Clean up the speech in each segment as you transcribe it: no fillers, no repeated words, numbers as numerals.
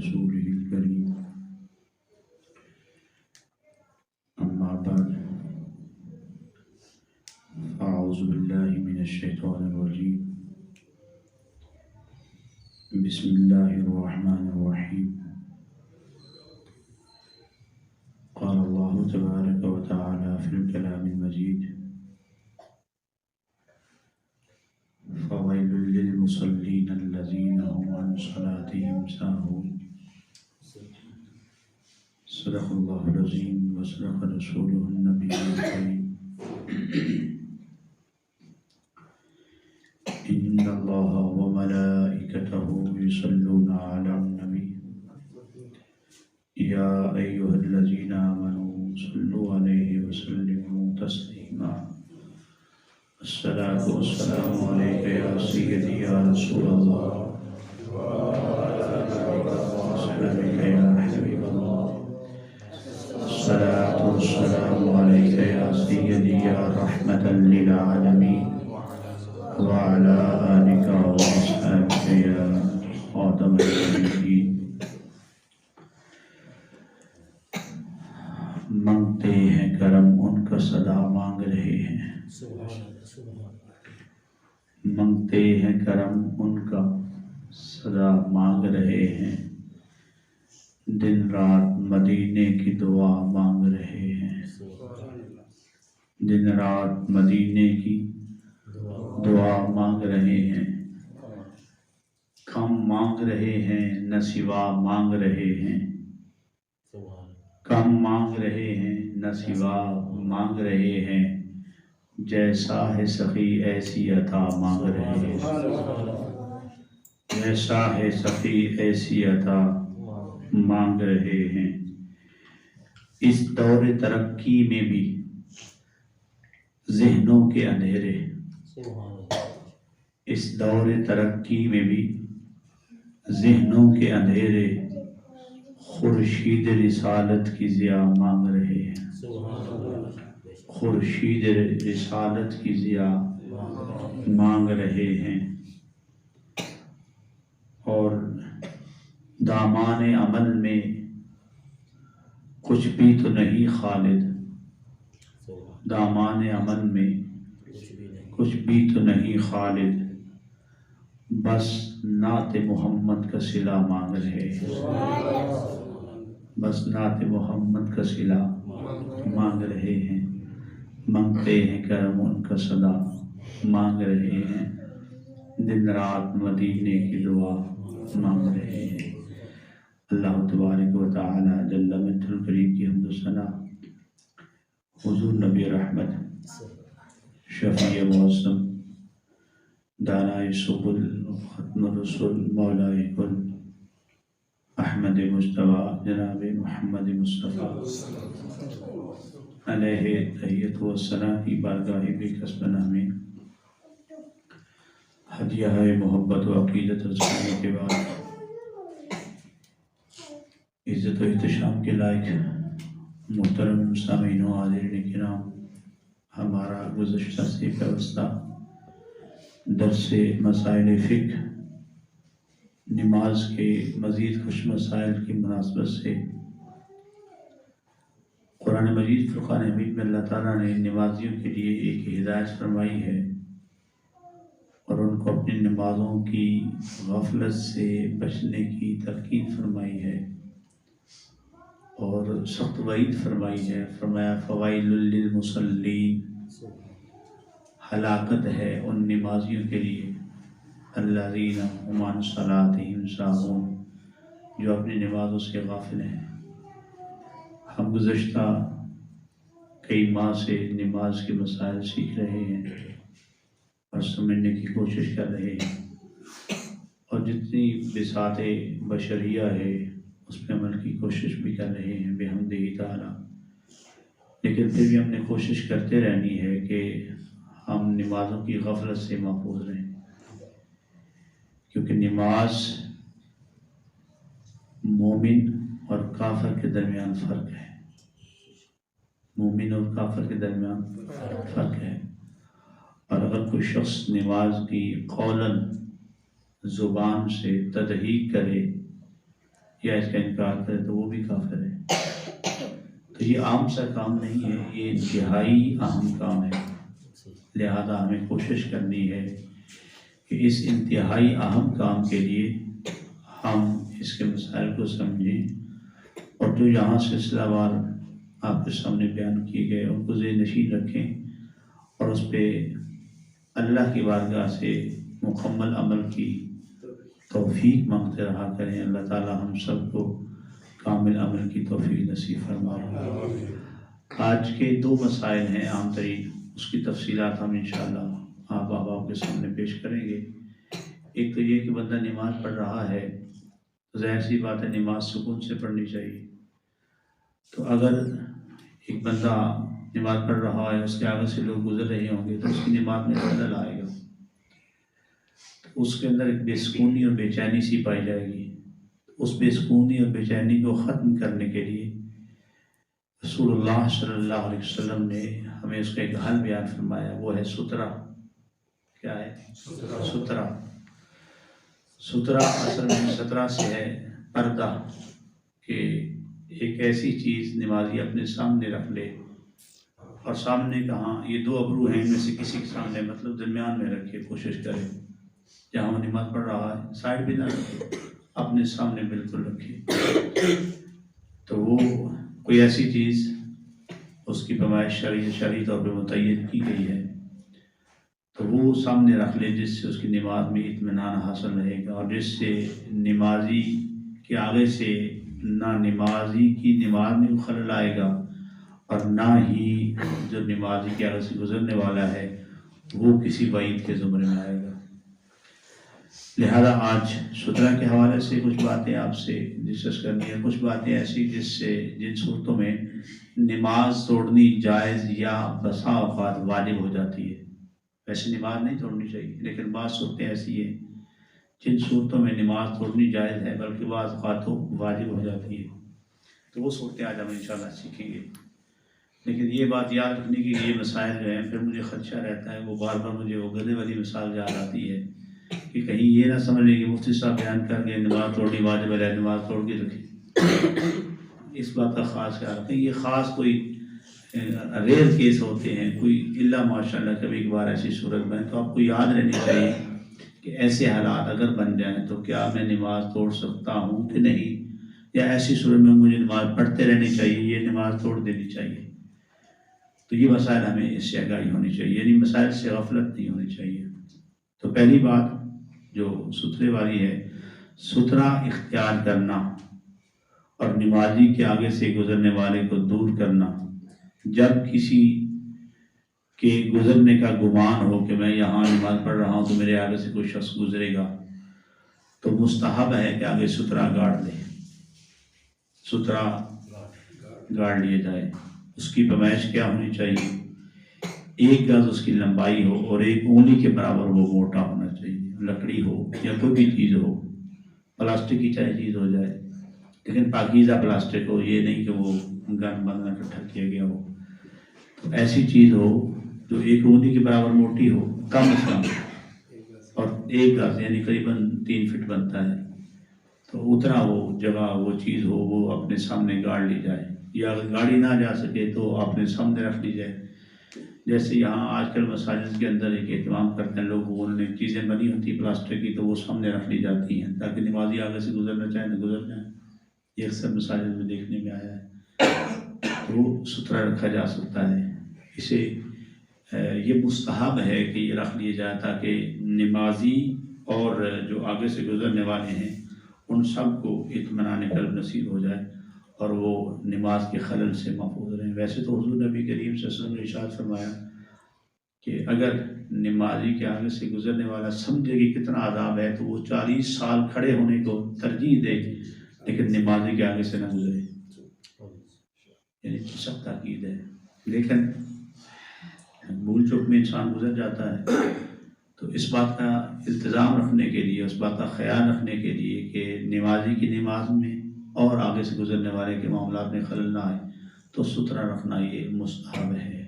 رسوله الكريم أما بعد أعوذ بالله من الشيطان الرجيم بسم الله الرحمن الرحيم قال الله تبارك وتعالى في الكلام المجيد فويل للمصلين الذين هم عن صلاتهم ساهون صدق الله العظيم وصدق رسوله النبي الكريم إن الله وملائكته يصلون على النبي يا أيها الذين آمنوا صلوا عليه وسلموا تسليما الصلاة والسلام عليك يا سيدي يا رسول الله وسلامك يا حبيب الله الصلاة والسلام عليك يا سيدي يا رحمة للعالمين وعلى آلك وأصحابك يا خاتم النبيين مانگتے ہیں کرم ان کا صدا مانگ رہے ہیں مانگتے ہیں کرم ان کا صدا مانگ رہے ہیں دن رات مدینے کی دعا مانگ رہے ہیں دن رات مدینے کی دعا مانگ رہے ہیں کم مانگ رہے ہیں نہ سوا مانگ رہے ہیں کم مانگ رہے ہیں نہ سوا مانگ رہے ہیں جیسا ہے سخی ایسی عطا مانگ رہے ہیں جیسا ہے سخی ایسی عطا مانگ رہے ہیں اس دور ترقی میں بھی ذہنوں کے اندھیرے اس دور ترقی میں بھی ذہنوں کے اندھیرے خورشید رسالت کی ضیاء مانگ رہے ہیں خورشید رسالت کی ضیاء مانگ رہے ہیں اور دامان عمل میں کچھ بھی تو نہیں خالد دامان عمل میں کچھ بھی تو نہیں خالد بس نعت محمد کا صلہ مانگ رہے ہیں بس نعت محمد کا صلہ مانگ رہے ہیں مانگتے ہیں کرم ان کا صدا مانگ رہے ہیں دن رات مدینے کی دعا مانگ رہے ہیں اللہ تبارک و تعالی جل مجدہ الکریم کی حمد و ثنا حضور نبی رحمت شفیع معظم دانائے سبل ختم رسول مولائے کل احمد مجتبیٰ جناب محمد مصطفیٰ علیہ تحیت و ثنا کی بارگاہ بے کسبنا میں ہدیہ محبت و عقیدت رسانے کے بعد عزت و احتشام کے لائق محترم سامعین و حاضرین کرام ہمارا گزشتہ سے پیوستہ درس مسائل فقہ نماز کے مزید کچھ مسائل کی مناسبت سے قرآن مجید فرقان حمید میں اللہ تعالیٰ نے نمازیوں کے لیے ایک ہدایت فرمائی ہے اور ان کو اپنی نمازوں کی غفلت سے بچنے کی تلقین فرمائی ہے اور سخت وعید فرمائی ہے فرمایا فوائل للمصلین ہلاکت ہے ان نمازیوں کے لیے الذین هم عن صلاتهم ساہون جو اپنی نمازوں سے غافل ہیں ہم گزشتہ کئی ماہ سے نماز کے مسائل سیکھ رہے ہیں اور سمجھنے کی کوشش کر رہے ہیں اور جتنی بساط بشریہ ہے اس پہ عمل کی کوشش بھی کر رہے ہیں بحمدہ تعالی لیکن پھر بھی ہم نے کوشش کرتے رہنی ہے کہ ہم نمازوں کی غفلت سے محفوظ رہیں کیونکہ نماز مومن اور کافر کے درمیان فرق ہے مومن اور کافر کے درمیان فرق ہے اور اگر کوئی شخص نماز کی قولاً زبان سے تدحیق کرے یا اس کا انکار کرے تو وہ بھی کافر ہے۔ تو یہ عام سا کام نہیں ہے، یہ انتہائی اہم کام ہے، لہذا ہمیں کوشش کرنی ہے کہ اس انتہائی اہم کام کے لیے ہم اس کے مسائل کو سمجھیں، اور جو یہاں سلسلہ وار آپ کے سامنے بیان کیے گئے ان کو ذہن نشین رکھیں، اور اس پہ اللہ کی بارگاہ سے مکمل عمل کی توفیق مانگتے رہا کریں۔ اللہ تعالی ہم سب کو کامل عمل کی توفیق نصیب فرمائے۔ آج کے دو مسائل ہیں عام ترین، اس کی تفصیلات ہم انشاءاللہ آپ احباب کے سامنے پیش کریں گے۔ ایک تو یہ کہ بندہ نماز پڑھ رہا ہے تو ظاہر سی بات ہے نماز سکون سے پڑھنی چاہیے۔ تو اگر ایک بندہ نماز پڑھ رہا ہے، اس کے آگے سے لوگ گزر رہے ہوں گے تو اس کی نماز میں خلل آئے گا، تو اس کے اندر ایک بے سکونی اور بے چینی سی پائی جائے گی۔ اس بے سکونی اور بے چینی کو ختم کرنے کے لیے رسول اللہ صلی اللہ علیہ وسلم نے ہمیں اس کا ایک حل بیان فرمایا، وہ ہے سترہ۔ کیا ہے؟ سترہ۔ سترہ اصل میں سترہ سے ہے پردہ، کہ ایک ایسی چیز نمازی اپنے سامنے رکھ لے، اور سامنے کہاں، یہ دو ابرو ہیں، ان میں سے کسی کے سامنے مطلب درمیان میں رکھے، کوشش کرے جہاں وہ نماز پڑھ رہا ہے سائڈ بھی نہ رکھے، اپنے سامنے بالکل رکھے۔ تو وہ کوئی ایسی چیز، اس کی پیمائش شرعی طور پہ متعین کی گئی ہے، تو وہ سامنے رکھ لے جس سے اس کی نماز میں اطمینان حاصل رہے گا، اور جس سے نمازی کے آگے سے نہ نمازی کی نماز میں خلل آئے گا، اور نہ ہی جو نمازی کے آگے سے گزرنے والا ہے وہ کسی وعید کے زمرے میں آئے گا۔ لہذا آج سترہ کے حوالے سے کچھ باتیں آپ سے ڈسکس کرنی ہے، کچھ باتیں ایسی جن صورتوں میں نماز توڑنی جائز یا بسا اوقات واجب ہو جاتی ہے۔ ویسے نماز نہیں توڑنی چاہیے، لیکن بعض صورتیں ایسی ہیں جن صورتوں میں نماز توڑنی جائز ہے بلکہ بعض اوقات واجب ہو جاتی ہے، تو وہ صورتیں آج ہم انشاءاللہ سیکھیں گے۔ لیکن یہ بات یاد رکھنے کی یہ مسائل جو ہیں، پھر مجھے خدشہ رہتا ہے، وہ بار بار مجھے وہ گدے والی مثال یاد آتی ہے کہ کہیں یہ نہ سمجھ لیں کہ مفتی صاحب بیان کر کے نماز توڑنی واجب ہے، نماز توڑ کے رکھیں۔ اس بات کا خاص خیال رکھیں، یہ خاص کوئی ریئر کیس ہوتے ہیں، کوئی اللہ ماشاءاللہ کبھی کبھار ایسی صورت بنے، تو آپ کو یاد رہنی چاہیے کہ ایسے حالات اگر بن جائیں تو کیا میں نماز توڑ سکتا ہوں کہ نہیں، یا ایسی صورت میں مجھے نماز پڑھتے رہنی چاہیے، یہ نماز توڑ دینی چاہیے۔ تو یہ مسائل ہمیں اس سے آگاہی ہونی چاہیے، یعنی مسائل سے غفلت نہیں ہونی چاہیے۔ تو پہلی بات جو سترے والی ہے، سترہ اختیار کرنا اور نمازی کے آگے سے گزرنے والے کو دور کرنا۔ جب کسی کے گزرنے کا گمان ہو کہ میں یہاں نماز پڑھ رہا ہوں تو میرے آگے سے کوئی شخص گزرے گا، تو مستحب ہے کہ آگے سترہ گاڑ لے، سترہ گاڑ لیے جائے۔ اس کی پیمائش کیا ہونی چاہیے؟ 1 گز اس کی لمبائی ہو اور 1 انگلی کے برابر وہ موٹا ہونا چاہیے۔ لکڑی ہو یا کوئی بھی چیز ہو، پلاسٹک کی چاہے چیز ہو جائے، لیکن پاکیزہ پلاسٹک ہو، یہ نہیں کہ وہ گن بند اکٹھا کیا گیا ہو۔ تو ایسی چیز ہو جو 1 انگلی کے برابر موٹی ہو، کم از کم، اور 1 گز یعنی قریباً 3 فٹ بنتا ہے، تو اتنا وہ جگہ وہ چیز ہو وہ اپنے سامنے گاڑ لی جائے، یا اگر گاڑی نہ جا سکے تو اپنے سامنے رکھ لی جائے۔ جیسے یہاں آج کل مساجد کے اندر ایک اہتمام کرتے ہیں لوگ، وہ چیزیں بنی ہوتی پلاسٹک کی تو وہ سامنے رکھ لی جاتی ہیں تاکہ نمازی آگے سے گزرنا چاہیں تو گزر جائیں۔ یہ اکثر مساجد میں دیکھنے میں آیا ہے، تو وہ سترہ رکھا جا سکتا ہے۔ اسے یہ مستحب ہے کہ یہ رکھ لیے جائے تاکہ نمازی اور جو آگے سے گزرنے والے ہیں ان سب کو اطمینان قلب نصیب ہو جائے اور وہ نماز کے خلل سے محفوظ رہیں۔ ویسے تو حضور نبی کریم صلی اللہ علیہ وسلم نے ارشاد فرمایا کہ اگر نمازی کے آگے سے گزرنے والا سمجھے کہ کتنا عذاب ہے تو وہ 40 سال کھڑے ہونے کو ترجیح دے لیکن نمازی کے آگے سے نہ گزرے، یعنی سخت تاکید ہے۔ لیکن بھول چوک میں انسان گزر جاتا ہے، تو اس بات کا التزام رکھنے کے لیے، اس بات کا خیال رکھنے کے لیے کہ نمازی کی نماز میں اور آگے سے گزرنے والے کے معاملات میں خلل نہ آئے، تو سترہ رکھنا یہ مستحب ہے۔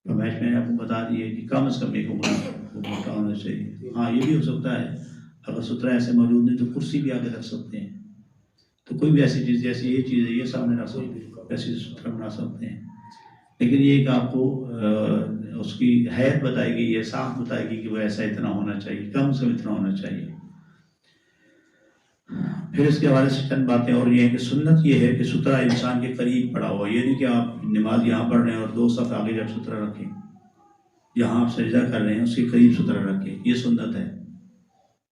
پیمائش میں نے آپ کو بتا دی ہے کہ کم از کم 1 انگلی موٹا ہونا چاہیے۔ ہاں یہ بھی ہو سکتا ہے اگر سترہ ایسے موجود نہیں تو کرسی بھی آگے رکھ سکتے ہیں، تو کوئی بھی ایسی چیز جیسی یہ چیز ہے یہ سامنے رکھ سکتے ایسی سترہ بنا سکتے ہیں، لیکن یہ کہ آپ کو اس کی حیت بتائے گی، یہ ساخت بتائے گی کہ وہ ایسا اتنا ہونا چاہیے، کم سے اتنا ہونا چاہیے۔ پھر اس کے حوالے سے چند باتیں اور یہ ہے کہ سنت یہ ہے کہ سترہ انسان کے قریب پڑا ہوا، یہ نہیں کہ آپ نماز یہاں پڑھ رہے ہیں اور 2 صف آگے جب سترہ رکھیں، جہاں آپ سجدہ کر رہے ہیں اس کے قریب سترہ رکھیں، یہ سنت ہے،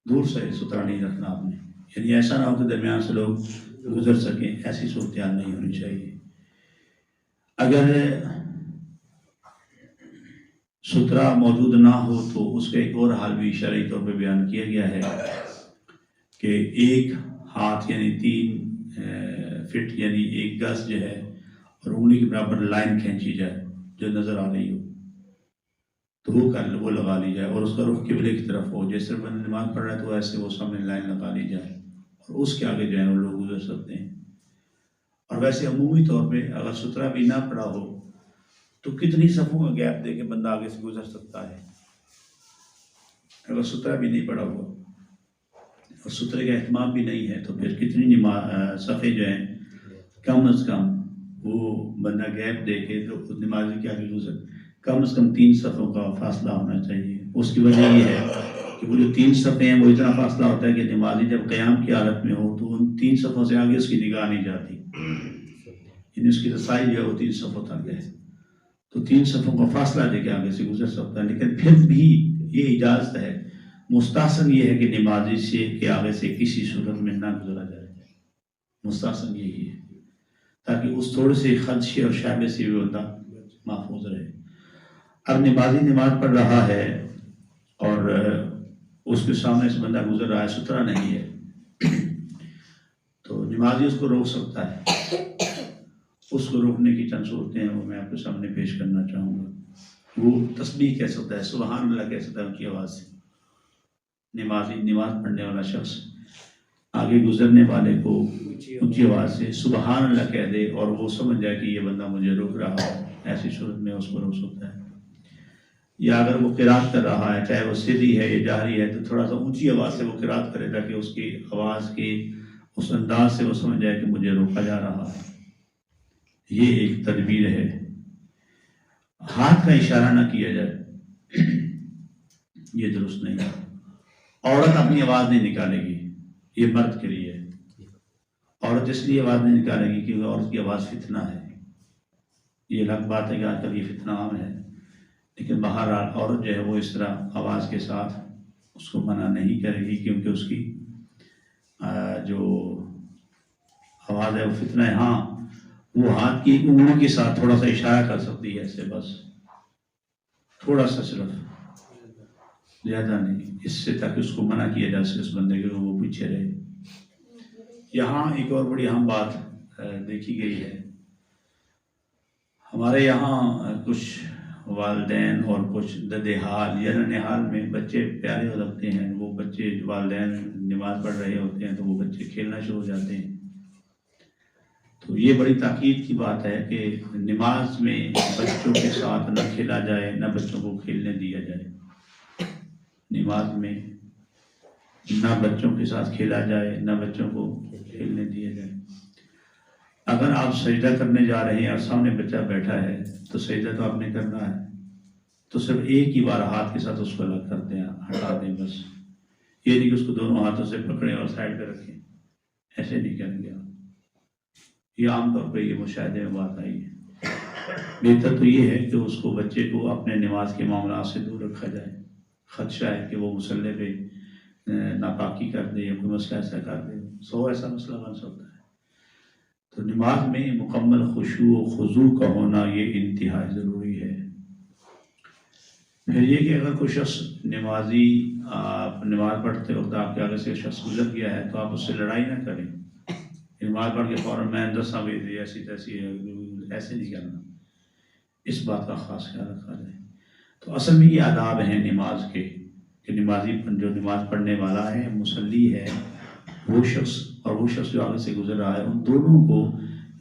دور سے سترہ نہیں رکھنا آپ نے، یعنی ایسا نہ ہو کہ درمیان سے لوگ گزر سکیں، ایسی صورتحال نہیں ہونی چاہیے۔ اگر سترہ موجود نہ ہو تو اس کا ایک اور حال بھی شرعی طور پہ بیان کیا گیا ہے کہ ایک ہاتھ یعنی 3 فٹ یعنی 1 گز جو ہے اور انگلی کے برابر لائن کھینچی جائے جو نظر آ رہی ہو تو وہ لگا لی جائے، اور اس کا رخ قبلے کی طرف ہو، جیسے بندہ نماز پڑھ رہا ہے تو ایسے وہ سامنے لائن لگا لی جائے اور اس کے آگے جو ہے وہ لوگ گزر سکتے ہیں۔ اور ویسے عمومی طور پہ اگر سترہ بھی نہ پڑا ہو تو کتنی صفوں کا گیپ دے کے بندہ آگے سے گزر سکتا ہے؟ اگر سترہ بھی نہیں پڑا ہوا اور سترے کا اہتمام بھی نہیں ہے تو پھر کتنی صفحے جو ہیں کم از کم وہ بندہ گیپ دے کے تو نمازی کے آگے گزر، کم از کم 3 صفوں کا فاصلہ ہونا چاہیے۔ اس کی وجہ یہ ہے کہ وہ جو 3 صفحے ہیں وہ اتنا فاصلہ ہوتا ہے کہ نمازی جب قیام کی حالت میں ہو تو ان 3 صفوں سے آگے اس کی نگاہ نہیں جاتی، یعنی اس کی رسائی جو ہے وہ 3 صفوں تک ہے، تو 3 صفوں کا فاصلہ دے کے آگے سے گزر سکتا ہے۔ لیکن پھر بھی یہ اجازت ہے، مستحسن یہ ہے کہ نمازی سے کے آگے سے کسی صورت میں نہ گزرا جائے، مستحسن یہی ہے تاکہ اس تھوڑے سے خدشے اور شائبے سے بھی بندہ محفوظ رہے۔ اب نمازی نماز پڑھ رہا ہے اور اس کے سامنے سے بندہ گزر رہا ہے، سترہ نہیں ہے، تو نمازی اس کو روک سکتا ہے۔ اس کو روکنے کی چند صورتیں ہیں وہ میں آپ کے سامنے پیش کرنا چاہوں گا۔ وہ تسبیح کہہ سکتا ہے، سبحان اللہ کہہ سکتا ہے اونچی آواز سے، نمازی نماز پڑھنے والا شخص آگے گزرنے والے کو اونچی آواز سے سبحان اللہ کہہ دے اور وہ سمجھ جائے کہ یہ بندہ مجھے روک رہا ہے، ایسی صورت میں اس کو روک سکتا ہے۔ یا اگر وہ قرات کر رہا ہے، چاہے وہ سری ہے یا جہری ہے، تو تھوڑا سا اونچی آواز سے وہ قرات کرے تاکہ اس کی آواز کے اس انداز سے وہ سمجھ جائے کہ مجھے روکا جا رہا ہے۔ یہ ایک تدبیر ہے۔ ہاتھ کا اشارہ نہ کیا جائے، یہ درست نہیں ہے۔ عورت اپنی آواز نہیں نکالے گی، یہ مرد کے لیے ہے۔ عورت اس لیے آواز نہیں نکالے گی کیونکہ عورت کی آواز فتنہ ہے۔ یہ الگ بات ہے کہ آج کل یہ فتنہ عام ہے، لیکن بہرحال عورت جو ہے وہ اس طرح آواز کے ساتھ اس کو منع نہیں کرے گی کیونکہ اس کی جو آواز ہے وہ فتنہ ہے۔ ہاں وہ ہاتھ کی انگلیوں کے ساتھ تھوڑا سا اشارہ کر سکتی ہے ایسے، بس تھوڑا سا، صرف زیادہ نہیں، اس سے تاکہ اس کو منع کیا جا سکے اس بندے کے وہ پیچھے رہے۔ یہاں ایک اور بڑی اہم بات دیکھی گئی ہے، ہمارے یہاں کچھ والدین اور کچھ ددحال یا ننحال میں بچے پیارے ہو لگتے ہیں، وہ بچے والدین نماز پڑھ رہے ہوتے ہیں تو وہ بچے کھیلنا شروع ہو جاتے ہیں۔ تو یہ بڑی تاکید کی بات ہے کہ نماز میں بچوں کے ساتھ نہ کھیلا جائے، نہ بچوں کو کھیلنے دیا جائے۔ نماز میں نہ بچوں کے ساتھ کھیلا جائے، نہ بچوں کو کھیلنے دیا جائے۔ اگر آپ سجدہ کرنے جا رہے ہیں اور سامنے بچہ بیٹھا ہے تو سجدہ تو آپ نے کرنا ہے، تو صرف ایک ہی بار ہاتھ کے ساتھ اس کو الگ کر دیں، ہٹا دیں بس، یہ نہیں کہ اس کو دونوں ہاتھوں سے پکڑیں اور سائڈ پہ رکھیں، ایسے نہیں کریں گے آپ۔ یہ عام طور پہ یہ مشاہدے میں بات آئی ہے۔ بہتر تو یہ ہے کہ اس کو بچے کو اپنے نماز کے معاملات سے دور رکھا جائے۔ خدشہ ہے کہ وہ مصلی پہ ناپاکی کر دے یا کوئی مسئلہ ایسا کر دے، ایسا مسئلہ بن سکتا ہے۔ تو نماز میں مکمل خشوع و خضوع کا ہونا یہ انتہائی ضروری ہے۔ پھر یہ کہ اگر کوئی شخص نمازی نماز پڑھتے وقت آپ کے آگے سے شخص گزر گیا ہے تو آپ اس سے لڑائی نہ کریں، نماز پڑھ کے فوراً میں دساں بھی ایسی تیسی ایسے نہیں کرنا، اس بات کا خاص خیال رکھا جائے۔ تو اصل میں یہ آداب ہیں نماز کے کہ نمازی جو نماز پڑھنے والا ہے، مصلی ہے، وہ شخص اور وہ شخص جو آگے سے گزر رہا ہے، ان دونوں کو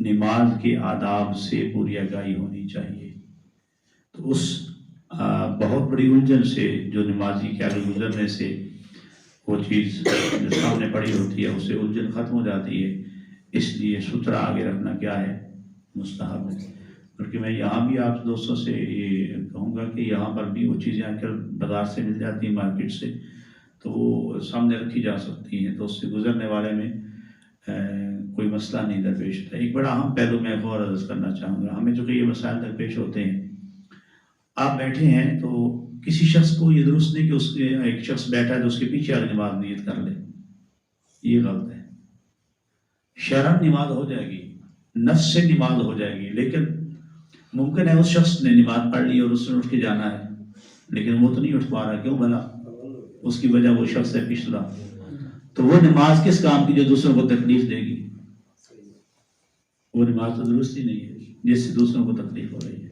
نماز کے آداب سے پوری آگاہی ہونی چاہیے۔ تو اس بہت بڑی الجھن سے جو نمازی کے آگے گزرنے سے وہ چیز جو سامنے پڑی ہوتی ہے اس سے الجھن ختم ہو جاتی ہے۔ اس لیے ستھرا آگے رکھنا کیا ہے؟ مستحب ہے۔ بلکہ میں یہاں بھی آپ دوستوں سے یہ کہوں گا کہ یہاں پر بھی وہ چیزیں آ کر بازار سے مل جاتی ہیں، مارکیٹ سے، تو وہ سامنے رکھی جا سکتی ہیں، تو اس سے گزرنے والے میں کوئی مسئلہ نہیں درپیش ہوتا۔ ایک بڑا اہم پہلو میں اور عرض کرنا چاہوں گا، ہمیں جو کہ یہ مسائل درپیش ہوتے ہیں، آپ بیٹھے ہیں تو کسی شخص کو یہ درست نہیں کہ اس کے ایک شخص بیٹھا ہے تو اس کے پیچھے آگے نماز نیت کر لے، یہ غلط ہے۔ شرعاً نماز ہو جائے گی، نفس سے نماز ہو جائے گی، لیکن ممکن ہے اس شخص نے نماز پڑھ لی اور اس نے اٹھ کے جانا ہے، لیکن وہ تو نہیں اٹھ پا رہا، کیوں بھلا؟ اس کی وجہ وہ شخص ہے پچھلا، تو وہ نماز کس کام کی جو دوسروں کو تکلیف دے گی؟ وہ نماز تو درست ہی نہیں ہے جس سے دوسروں کو تکلیف ہو رہی ہے۔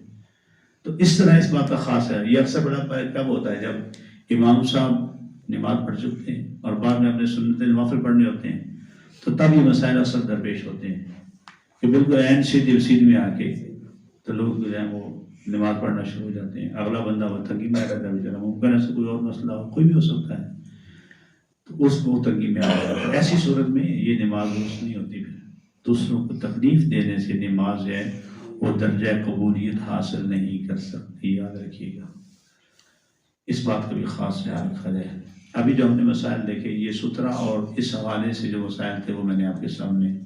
تو اس طرح اس بات کا خاص ہے، یہ اکثر بڑا کب ہوتا ہے جب امام صاحب نماز پڑھ چکتے ہیں اور بعد میں اپنے سنت نوافل پڑھنے ہوتے ہیں، تو تب یہ مسائل اثر درپیش ہوتے ہیں کہ بالکل عین سیدھ رسید میں آ کے تو لوگ جو ہیں وہ نماز پڑھنا شروع ہو جاتے ہیں، اگلا بندہ وہ تنگی میں آ جاتا ہے بیچارہ، ممکن ایسا کوئی اور مسئلہ ہو، کوئی بھی ہو سکتا ہے، تو اس کو تنگی میں آ جاتا ہے۔ ایسی صورت میں یہ نماز درست نہیں ہوتی، پھر دوسروں کو تکلیف دینے سے نماز ہے وہ درجہ قبولیت حاصل نہیں کر سکتی، یاد رکھیے گا، اس بات کا بھی خاص خیال رکھا جائے۔ ابھی جو ہم نے مسائل دیکھے یہ ستھرا اور اس حوالے سے جو مسائل تھے وہ میں نے آپ کے سامنے